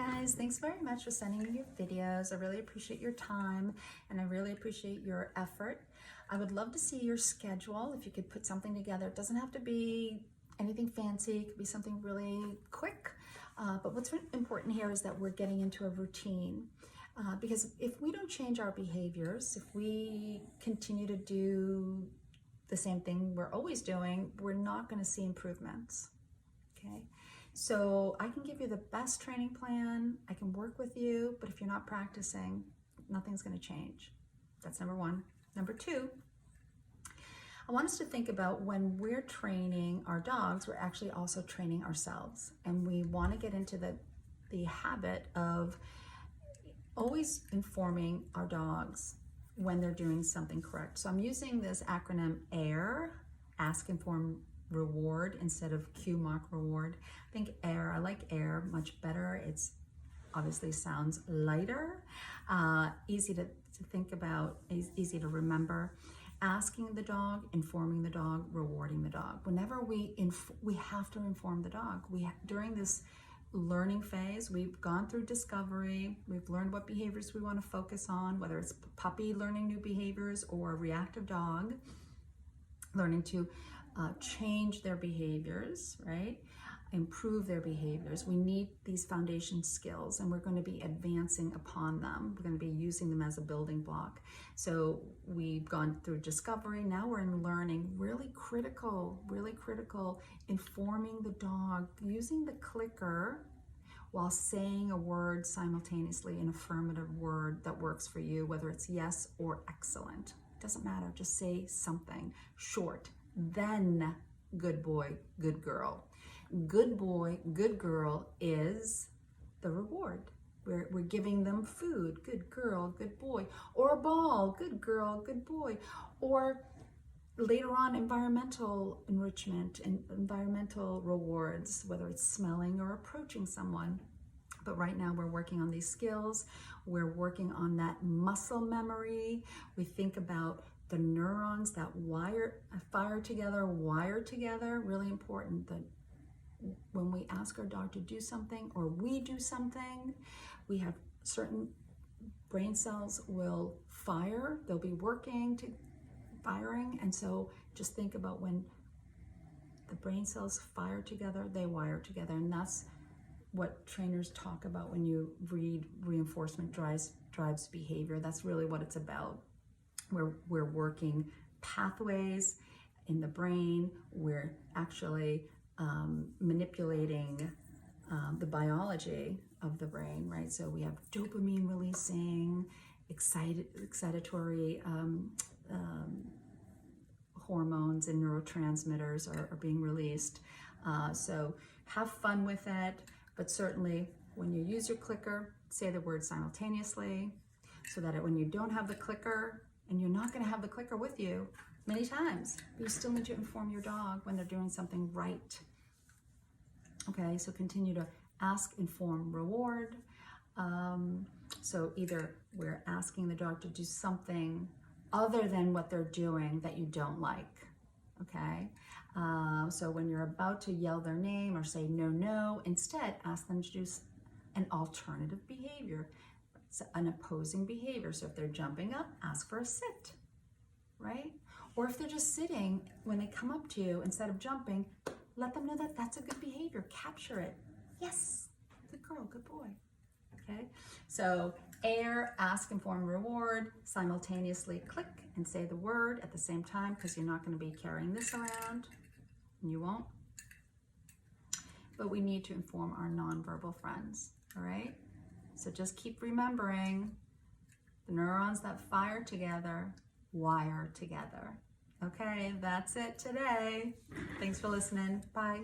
guys, thanks very much for sending me your videos. I really appreciate your time and I really appreciate your effort. I would love to see your schedule if you could put something together. It doesn't have to be anything fancy, it could be something really quick. But what's important here is that we're getting into a routine. Because if we don't change our behaviors, if we continue to do the same thing we're always doing, we're not going to see improvements. Okay, so I can give you the best training plan, I can work with you, but if you're not practicing, nothing's going to change. That's number one. Number two, I want us to think about when we're training our dogs, we're actually also training ourselves. And we want to get into the habit of always informing our dogs when they're doing something correct. So I'm using this acronym AIR, Ask, Inform, Reward, instead of Cue, Mock, Reward. I think AIR, I like AIR much better. It's obviously sounds lighter, easy to think about, easy to remember. Asking the dog, informing the dog, rewarding the dog. Whenever we have to inform the dog. During this learning phase, we've gone through discovery, we've learned what behaviors we want to focus on, whether it's puppy learning new behaviors or a reactive dog learning to change their behaviors, right? Improve their behaviors. We need these foundation skills and we're going to be advancing upon them. We're going to be using them as a building block. So we've gone through discovery, now we're in learning, really critical, informing the dog, using the clicker while saying a word simultaneously, an affirmative word that works for you, whether it's yes or excellent. Doesn't matter, just say something short. Then good boy, good girl. Good boy, good girl is the reward. We're giving them food, good girl, good boy. Or a ball, good girl, good boy. Or later on, environmental enrichment and environmental rewards, whether it's smelling or approaching someone. But right now we're working on these skills. We're working on that muscle memory. We think about the neurons that fire together, wire together, really important. That when we ask our dog to do something or we do something, we have certain brain cells will fire, they'll be firing. And so just think about when the brain cells fire together, they wire together. And that's what trainers talk about when you read reinforcement drives behavior. That's really what it's about. We're working pathways in the brain. We're actually manipulating the biology of the brain, right? So we have dopamine releasing, excitatory hormones and neurotransmitters are being released. So have fun with it, but certainly when you use your clicker, say the word simultaneously so that when you don't have the clicker, and you're not going to have the clicker with you many times, but you still need to inform your dog when they're doing something right. Okay, so continue to ask, inform, reward. So either we're asking the dog to do something other than what they're doing that you don't like, okay? So when you're about to yell their name or say no, no, instead ask them to do an alternative behavior, an opposing behavior. So if they're jumping up, ask for a sit, right? Or if they're just sitting, when they come up to you, instead of jumping, let them know that that's a good behavior. Capture it. Yes, good girl, good boy. Okay, so AIR, ask, inform, reward, simultaneously click and say the word at the same time, because you're not going to be carrying this around, and you won't. But we need to inform our nonverbal friends, all right? So just keep remembering the neurons that fire together, wire together. Okay, that's it today. Thanks for listening. Bye.